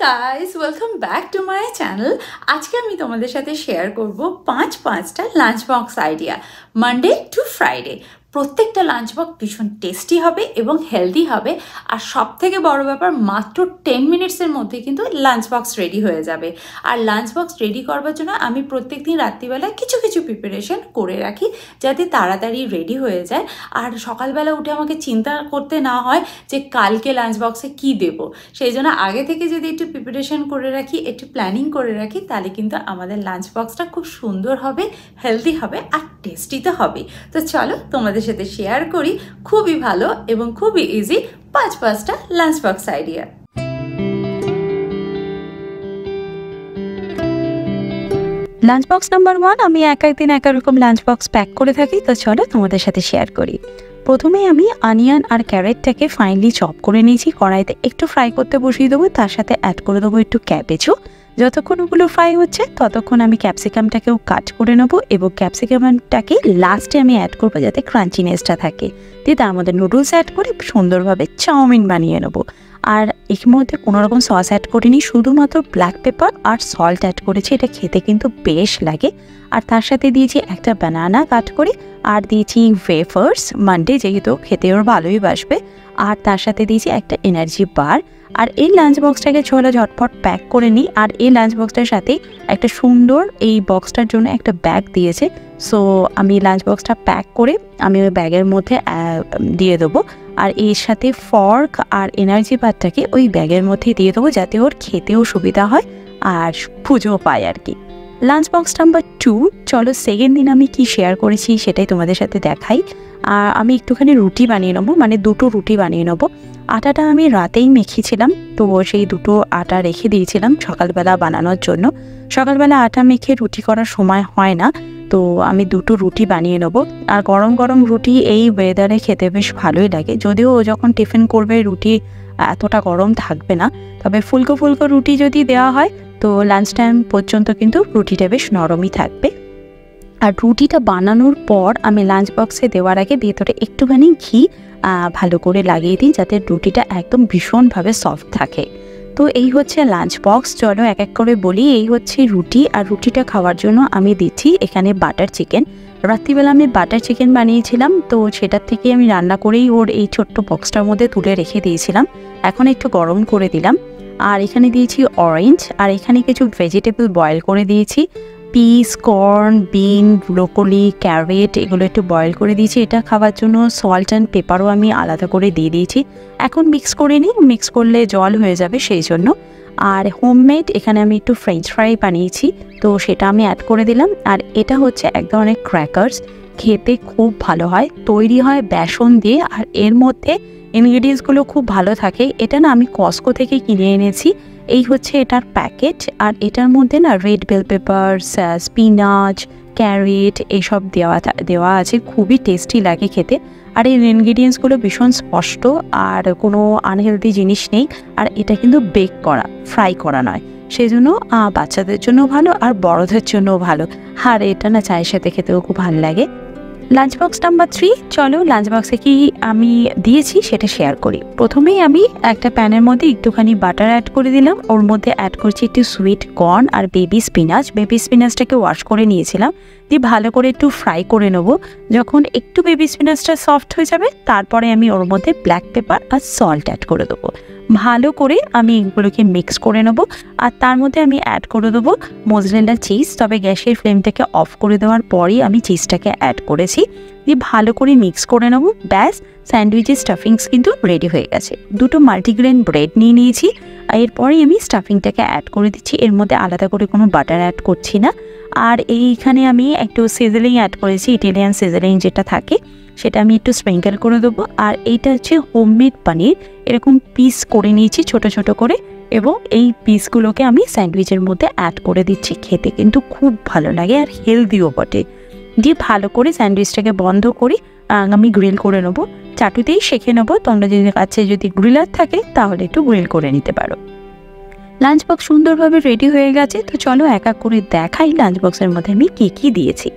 guys, welcome back to my channel. আজকে আমি তোমাদের সাথে শেয়ার করব পাঁচটা lunch box idea Monday to Friday. প্রত্যেকটা লাঞ্চ বক্স ভীষণ টেস্টি হবে এবং হেলদি হবে, আর সবথেকে বড় ব্যাপার মাত্র 10 মিনিটসের মধ্যে কিন্তু লাঞ্চ বক্স রেডি হয়ে যাবে। আর লাঞ্চ বক্স রেডি করবার জন্য আমি প্রত্যেকদিন রাত্রিবেলা কিছু প্রিপারেশন করে রাখি যাতে তাড়াতাড়ি রেডি হয়ে যায়, আর সকালবেলা উঠে আমাকে চিন্তা করতে না হয় যে কালকে লাঞ্চ বক্সে কি দেব। সেই জন্য আগে থেকে যদি একটু প্রিপারেশন করে রাখি, একটু প্ল্যানিং করে রাখি, তাহলে কিন্তু আমাদের লাঞ্চ বক্সটা খুব সুন্দর হবে, হেলদি হবে আর টেস্টি তো হবে। তো চলো তোমাদের সাথে শেয়ার করি খুবই ভালো এবং খুবই ইজি পাঁচটা lunch box idea. Lunch box number 1, আমি এক একদিন এক রকম লাঞ্চ বক্স প্যাক করে থাকি। তো চলো তোমাদের সাথে শেয়ার করি। প্রথমে আমি অনিয়ন আর ক্যারেটটাকে ফাইনলি চপ করে নিয়েছি, কড়াইতে একটু ফ্রাই করতে বসিয়ে দেবো, তার সাথে অ্যাড করে দেবো একটু ক্যাবেজও। যতক্ষণ ওগুলো ফ্রাই হচ্ছে ততক্ষণ আমি ক্যাপসিকামটাকেও কাট করে নেবো, এবং ক্যাপসিকামটাকে লাস্টে আমি অ্যাড করবো যাতে ক্রাঞ্চিনেসটা থাকে। দিয়ে তার মধ্যে নুডলস অ্যাড করে সুন্দরভাবে চাউমিন বানিয়ে নেবো। আর এর মধ্যে কোনো রকম সস অ্যাড করিনি, শুধুমাত্র ব্ল্যাক পেপার আর সল্ট অ্যাড করেছি। এটা খেতে কিন্তু বেশ লাগে। আর তার সাথে দিয়েছি একটা বানানা কাট করে, আর দিয়েছি ওয়েফার্স, মানডে যেহেতু খেতে ওর ভালোই বাসবে। আর তার সাথে দিয়েছি একটা এনার্জি বার। আর এই লাঞ্চ বক্সটাকে ছোলা ঝটপট প্যাক করে নিই। আর এই লাঞ্চ বক্সটার সাথে একটা সুন্দর এই বক্সটার জন্য একটা ব্যাগ দিয়েছে। সো আমি লাঞ্চ বক্সটা প্যাক করে আমি ওই ব্যাগের মধ্যে দিয়ে দেবো। আর এর সাথে ফর্ক আর এনার্জি বারটাকে ওই ব্যাগের মধ্যে দিয়ে দেবো যাতে ওর খেতেও সুবিধা হয় আর পুজো পায় আর কি। লাঞ্চ বক্স নাম্বার 2, চলো সেকেন্ড দিন আমি কি শেয়ার করেছি সেটাই তোমাদের সাথে দেখাই। আর আমি একটুখানি রুটি বানিয়ে নেবো, মানে 2টো রুটি বানিয়ে নেবো। আটাটা আমি রাতেই মেখেছিলাম, তো সেই 2টো আটা রেখে দিয়েছিলাম সকালবেলা বানানোর জন্য। সকালবেলা আটা মেখে রুটি করার সময় হয় না, তো আমি 2টো রুটি বানিয়ে নেবো। আর গরম গরম রুটি এই ওয়েদারে খেতে বেশ ভালোই লাগে, যদিও ও যখন টিফিন করবে রুটি এতটা গরম থাকবে না, তবে ফুলকো রুটি যদি দেওয়া হয় তো লাঞ্চ টাইম পর্যন্ত কিন্তু রুটিটা বেশ নরমই থাকবে। আর রুটিটা বানানোর পর আমি লাঞ্চ বক্সে দেওয়ার আগে ভেতরে একটুখানি ঘি ভালো করে লাগিয়ে দিই যাতে রুটিটা একদম ভীষণভাবে সফট থাকে। তো এই হচ্ছে লাঞ্চ বক্স। চলো এক এক করে বলি। এই হচ্ছে রুটি, আর রুটিটা খাওয়ার জন্য আমি দিচ্ছি এখানে বাটার চিকেন। রাত্রিবেলা আমি বাটার চিকেন বানিয়েছিলাম, তো সেটার থেকে আমি রান্না করেই ওর এই ছোট্ট বক্সটার মধ্যে তুলে রেখে দিয়েছিলাম। এখন একটু গরম করে দিলাম। আর এখানে দিয়েছি অরেঞ্জ, আর এখানে কিছু ভেজিটেবল বয়েল করে দিয়েছি। পিস, কর্ন, বিন, ব্রোকলি, ক্যারেট এগুলো একটু বয়েল করে দিয়েছি। এটা খাওয়ার জন্য সল্ট অ্যান্ড পেপারও আমি আলাদা করে দিয়ে দিয়েছি। এখন মিক্স করে নিই, মিক্স করলে জল হয়ে যাবে সেই জন্য। আর হোমমেড এখানে আমি একটু ফ্রেঞ্চ ফ্রাই বানিয়েছি, তো সেটা আমি অ্যাড করে দিলাম। আর এটা হচ্ছে এক ধরনের ক্র্যাকার্স, খেতে খুব ভালো হয়, তৈরি হয় বেসন দিয়ে, আর এর মধ্যে ইনগ্রিডিয়েন্টসগুলো খুব ভালো থাকে। এটা না আমি কস্কো থেকে কিনে এনেছি। এই হচ্ছে এটার প্যাকেট, আর এটার মধ্যে না red bell pepper, spinach, carrot এইসব দেওয়া আছে। খুবই টেস্টি লাগে খেতে। আর এর ইনগ্রিডিয়েন্টসগুলো ভীষণ স্পষ্ট, আর কোনো আনহেলদি জিনিস নেই। আর এটা কিন্তু বেক করা, ফ্রাই করা নয়, সেই জন্য বাচ্চাদের জন্য ভালো আর বড়দের জন্যও ভালো। আর এটা না চায়ের সাথে খেতেও খুব ভালো লাগে। লাঞ্চ বক্স নাম্বার 3, চলো লাঞ্চ বক্সে কি আমি দিয়েছি সেটা শেয়ার করি। প্রথমেই আমি একটা প্যানের মধ্যে একটুখানি বাটার অ্যাড করে দিলাম। ওর মধ্যে অ্যাড করছি একটু সুইট কর্ন আর বেবি স্পিনাচটাকে ওয়াশ করে নিয়েছিলাম, দিয়ে ভালো করে একটু ফ্রাই করে নেবো। যখন একটু বেবি স্পিনাচটা সফট হয়ে যাবে তারপরে আমি ওর মধ্যে ব্ল্যাক পেপার আর সল্ট অ্যাড করে দেবো। ভালো করে আমি এগুলোকে মিক্স করে নেবো। আর তার মধ্যে আমি অ্যাড করে দেবো মোজরেলা চিজ, তবে গ্যাসের ফ্লেমটাকে অফ করে দেওয়ার পরেই আমি চিজটাকে অ্যাড করেছি। দিয়ে ভালো করে মিক্স করে নেবো। ব্যাস, স্যান্ডউইচের স্টাফিংস কিন্তু রেডি হয়ে গেছে। 2টো মাল্টিগ্রেন ব্রেড নিয়ে নিয়েছি, এরপরেই আমি স্টাফিংটাকে অ্যাড করে দিচ্ছি। এর মধ্যে আলাদা করে কোনো বাটার অ্যাড করছি না। আর এইখানে আমি একটু সিজলিং অ্যাড করেছি, ইটালিয়ান সিজলিং যেটা থাকে সেটা আমি একটু স্প্রিঙ্কেল করে দেবো। আর এইটা হচ্ছে হোমমেড পনির, এরকম পিস করে নিয়েছি ছোট ছোট করে, এবং এই পিসগুলোকে আমি স্যান্ডউইচের মধ্যে অ্যাড করে দিচ্ছি। খেতে কিন্তু খুব ভালো লাগে আর হেলদিও বটে। দিয়ে ভালো করে স্যান্ডউইচটাকে বন্ধ করে আমি গ্রিল করে নেবো। চাটুতেই শেখে নেবো, তোমরা যদি কাছে যদি গ্রিলার থাকে তাহলে একটু গ্রিল করে নিতে পারো। লাঞ্চ বক্স সুন্দরভাবে রেডি হয়ে গেছে। তো চলো এক এক করে দেখাই লাঞ্চ বক্সের মধ্যে আমি কী দিয়েছি।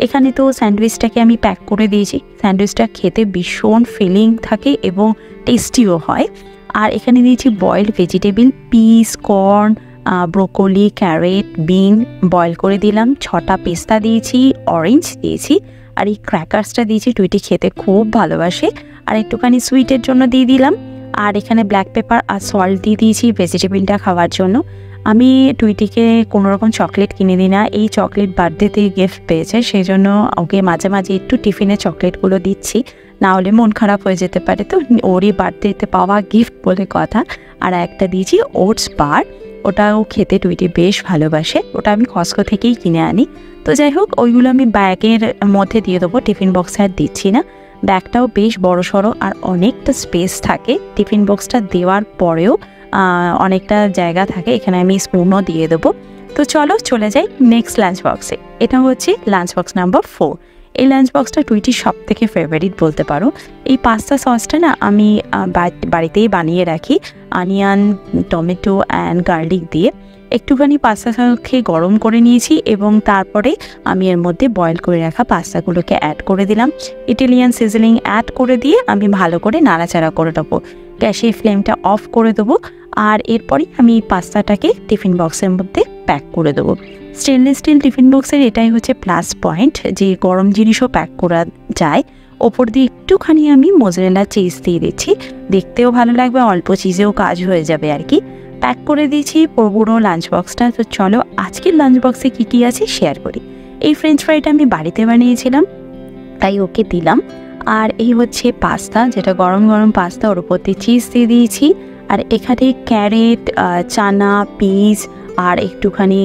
এখানে তো স্যান্ডউইচটাকে আমি প্যাক করে দিয়েছি। স্যান্ডউইচটা খেতে ভীষণ ফিলিং থাকে এবং টেস্টিও হয়। আর এখানে দিয়েছি boiled vegetable, peas, corn, broccoli, carrot, bean boil করে দিলাম। 6টা পেস্তা দিয়েছি, অরেঞ্জ দিয়েছি, আর এই ক্র্যাকার্সটা দিয়েছি, টুইটি খেতে খুব ভালোবাসে। আর একটুখানি সুইটের জন্য দিয়ে দিলাম। আর এখানে ব্ল্যাক পেপার আর সল্ট দিয়ে দিয়েছি ভেজিটেবলটা খাওয়ার জন্য। আমি টুইটিকে কোনোরকম চকলেট কিনে দিই না, এই চকলেট বার্থডেতে গিফট পেয়েছে, সেই জন্য ওকে মাঝে মাঝে একটু টিফিনে চকলেটগুলো দিচ্ছি, না হলে মন খারাপ হয়ে যেতে পারে। তো ওরই বার্থডেতে পাওয়া গিফট বলে কথা। আর একটা দিয়েছি ওটস বার, ওটাও খেতে টুইটি বেশ ভালোবাসে, ওটা আমি কস্কো থেকেই কিনে আনি। তো যাই হোক, ওইগুলো আমি ব্যাগের মধ্যে দিয়ে দেবো, টিফিন বক্সে আর দিচ্ছি না। ব্যাগটাও বেশ বড় সড়ো আর অনেকটা স্পেস থাকে, টিফিন বক্সটা দেওয়ার পরেও অনেকটা জায়গা থাকে, এখানে আমি স্পুনও দিয়ে দেবো। তো চলো চলে যাই নেক্সট লাঞ্চ বক্সে। এটা হচ্ছে লাঞ্চ বক্স নাম্বার 4। এই লাঞ্চ বক্সটা টুইটির সব থেকে ফেভারিট বলতে পারো। এই পাস্তা সসটা না আমি বাড়িতেই বানিয়ে রাখি, অনিয়ন, টমেটো অ্যান্ড গার্লিক দিয়ে। একটুখানি পাস্তা সসকে গরম করে নিয়েছি এবং তারপরে আমি এর মধ্যে বয়েল করে রাখা পাস্তাগুলোকে অ্যাড করে দিলাম। ইটালিয়ান সিজনিং অ্যাড করে দিয়ে আমি ভালো করে নাড়াচাড়া করে দেবো। গ্যাসের ফ্লেমটা অফ করে দেবো। আর এরপরে আমি এই পাস্তাটাকে টিফিন বক্সের মধ্যে প্যাক করে দেবো। স্টেনলেস স্টিল টিফিন বক্সের এটাই হচ্ছে প্লাস পয়েন্ট, যে গরম জিনিসও প্যাক করা যায়। ওপর দিয়ে একটুখানি আমি মোজারেলা চিজ দিয়ে দিচ্ছি, দেখতেও ভালো লাগবে, অল্প চিজেও কাজ হয়ে যাবে আর কি। প্যাক করে দিয়েছি পুরো লাঞ্চ বক্সটা। তো চলো আজকের লাঞ্চ বক্সে কী কী আছে শেয়ার করি। এই ফ্রেঞ্চ ফ্রাইটা আমি বাড়িতে বানিয়েছিলাম, তাই ওকে দিলাম। আর এই হচ্ছে পাস্তা, যেটা গরম গরম পাস্তা, ওর উপর দিয়ে চিজ দিয়ে দিয়েছি। আর এখানে ক্যারেট, চানা, পিস আর একটুখানি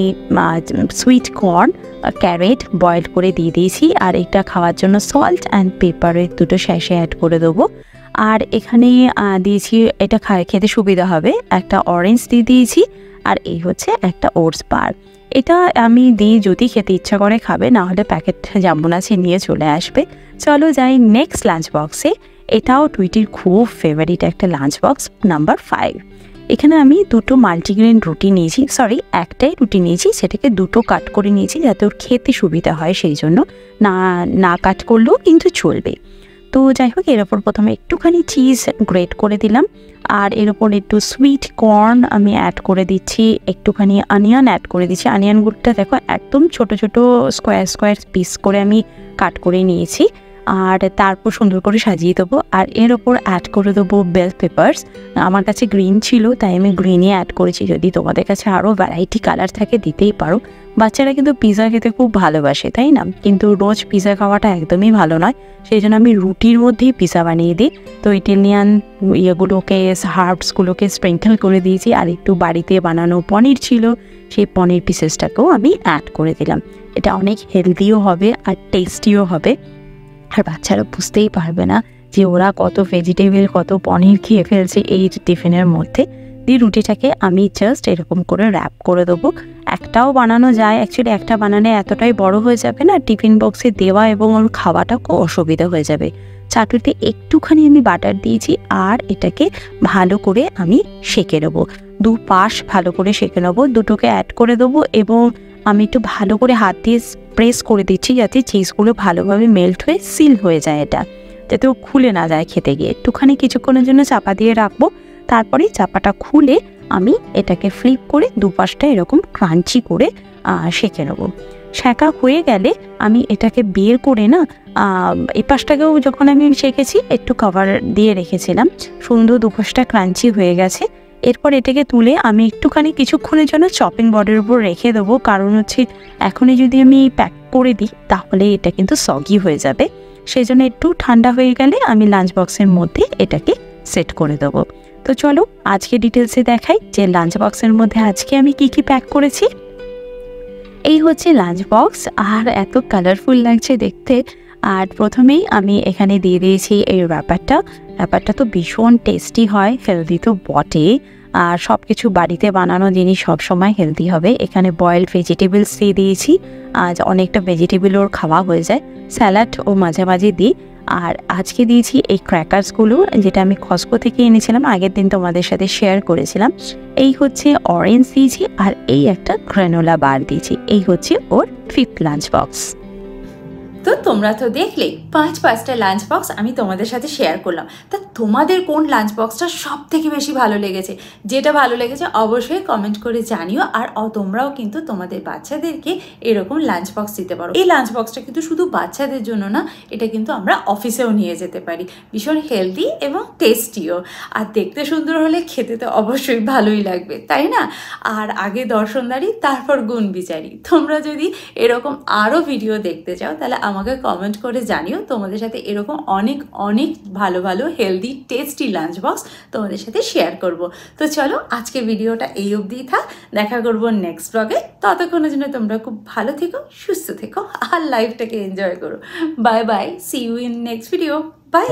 সুইট কর্ন, ক্যারেট বয়েল করে দিয়ে দিয়েছি। আর এটা খাওয়ার জন্য সল্ট অ্যান্ড পেপারের 2টো স্যাশে অ্যাড করে দেবো। আর এখানে দিয়েছি, এটা খেতে সুবিধা হবে, একটা অরেঞ্জ দিয়ে দিয়েছি। আর এই হচ্ছে একটা ওটস বার, এটা আমি দিই যদি খেতে ইচ্ছা করে খাবে, না হলে প্যাকেট যেমন আছে নিয়ে চলে আসবে। চলো যাই নেক্সট লাঞ্চ বক্সে। এটাও টুইটির খুব ফেভারিট একটা লাঞ্চ বক্স নাম্বার 5। এখানে আমি 2টো মাল্টিগ্রেন রুটি নিয়েছি, একটাই রুটি নিয়েছি, সেটাকে 2টো কাট করে নিয়েছি যাতে ওর খেতে সুবিধা হয়, সেই জন্য না কাট করলেও কিন্তু চলবে। তো যাই হোক, এর ওপর প্রথমে একটুখানি চিজ গ্রেট করে দিলাম। আর এর ওপর একটু সুইট কর্ন আমি অ্যাড করে দিচ্ছি, একটুখানি অনিয়ন অ্যাড করে দিচ্ছি। অনিয়নগুলোটা দেখো একদম ছোট ছোট স্কোয়ার পিস করে আমি কাট করে নিয়েছি। আর তারপর সুন্দর করে সাজিয়ে দেবো। আর এর ওপর অ্যাড করে দেবো বেল পেপার্স, আমার কাছে গ্রিন ছিল তাই আমি গ্রিনই অ্যাড করেছি, যদি তোমাদের কাছে আরও ভ্যারাইটি কালার থাকে দিতেই পারো। বাচ্চারা কিন্তু পিৎজা খেতে খুব ভালোবাসে, তাই না? কিন্তু রোজ পিৎজা খাওয়াটা একদমই ভালো নয়, সেই জন্য আমি রুটির মধ্যেই পিৎজা বানিয়ে দিই। তো ইটালিয়ান হার্বসগুলোকে স্প্রিঙ্কেল করে দিয়েছি। আর একটু বাড়িতে বানানো পনির ছিল, সেই পনির পিসেসটাকেও আমি অ্যাড করে দিলাম। এটা অনেক হেলদিও হবে আর টেস্টিও হবে। আর বাচ্চারা বুঝতেই পারবে না যে ওরা কত ভেজিটেবল, কত পনির খেয়ে ফেলছে এই টিফিনের মধ্যে। দিয়ে রুটিটাকে আমি জাস্ট এরকম করে র্যাপ করে দেবো। একটাও বানানো যায়, অ্যাকচুয়ালি একটা বানালে এতটাই বড় হয়ে যাবে না, টিফিন বক্সে দেওয়া এবং ওর খাওয়াটা খুব অসুবিধা হয়ে যাবে। চাটুতে একটুখানি আমি বাটার দিয়েছি আর এটাকে ভালো করে আমি সেঁকে নেবো, 2 পাশ ভালো করে সেঁকে নেবো। দুটোকে অ্যাড করে দেবো এবং আমি একটু ভালো করে হাত দিয়ে প্রেস করে দিচ্ছি যাতে চিজগুলো ভালোভাবে মেল্ট হয়ে সিল হয়ে যায়, এটা যাতে ও খুলে না যায় খেতে গিয়ে। একটুখানি কিছুক্ষণের জন্য চাপা দিয়ে রাখবো, তারপরে চাপাটা খুলে আমি এটাকে ফ্লিপ করে দুপাশটা এরকম ক্রাঞ্চি করে সেঁকে নেবো। সেঁকা হয়ে গেলে আমি এটাকে বের করে না, এই পাশটাকেও যখন আমি সেঁকেছি একটু কভার দিয়ে রেখেছিলাম, সুন্দর দুপাশটা ক্রাঞ্চি হয়ে গেছে। এরপর এটাকে তুলে আমি একটুখানি কিছুক্ষণের জন্য চপিং বোর্ডের উপর রেখে দেবো, কারণ হচ্ছে এখনই যদি আমি প্যাক করে দিই তাহলে এটা কিন্তু সগি হয়ে যাবে। সেই জন্য একটু ঠান্ডা হয়ে গেলে আমি লাঞ্চ বক্সের মধ্যে এটাকে সেট করে দেবো। তো চলো আজকে ডিটেলসে দেখাই যে লাঞ্চ বক্সের মধ্যে আজকে আমি কি কি প্যাক করেছি। এই হচ্ছে লাঞ্চ বক্স, আর এত কালারফুল লাগছে দেখতে। আর প্রথমেই আমি এখানে দিয়ে দিয়েছি এই র্যাপারটা তো ভীষণ টেস্টি হয়, হেলদি তো বটে। আর সব কিছু বাড়িতে বানানো জিনিস সবসময় হেলদি হবে। এখানে বয়েলড ভেজিটেবলস দিয়ে দিয়েছি, আজ অনেকটা ভেজিটেবল ওর খাওয়া হয়ে যায়। স্যালাড ও মাঝে মাঝে দিই। আর আজকে দিয়েছি এই ক্র্যাকার্সগুলো, যেটা আমি কস্কো থেকে এনেছিলাম, আগের দিন তোমাদের সাথে শেয়ার করেছিলাম। এই হচ্ছে অরেঞ্জ দিয়েছি আর এই একটা গ্রানোলা বার দিয়েছি। এই হচ্ছে ওর 5th লাঞ্চ বক্স। তো তোমরা তো দেখলে 5টা লাঞ্চ বক্স আমি তোমাদের সাথে শেয়ার করলাম। তা তোমাদের কোন লাঞ্চ বক্সটা সব থেকে বেশি ভালো লেগেছে? যেটা ভালো লেগেছে অবশ্যই কমেন্ট করে জানিও। আর তোমরাও কিন্তু তোমাদের বাচ্চাদেরকে এরকম লাঞ্চ বক্স দিতে পারো। এই লাঞ্চ বক্সটা কিন্তু শুধু বাচ্চাদের জন্য না, এটা কিন্তু আমরা অফিসেও নিয়ে যেতে পারি। ভীষণ হেলদি এবং টেস্টিও, আর দেখতে সুন্দর হলে খেতে তো অবশ্যই ভালোই লাগবে, তাই না? আর আগে দর্শনদারি, তারপর গুণ বিচারি। তোমরা যদি এরকম আরও ভিডিও দেখতে চাও তাহলে আমাকে কমেন্ট করে জানিও। তোমাদের সাথে এরকম অনেক অনেক ভালো ভালো হেলদি টেস্টি লাঞ্চ বক্স তোমাদের সাথে শেয়ার করব। তো চলো আজকে ভিডিওটা এই অবধিই থাক, দেখা করবো নেক্সট ব্লগে। ততক্ষণের জন্য তোমরা খুব ভালো থেকো, সুস্থ থেকো আর লাইফটাকে এনজয় করো। Bye bye, see you in next video. By.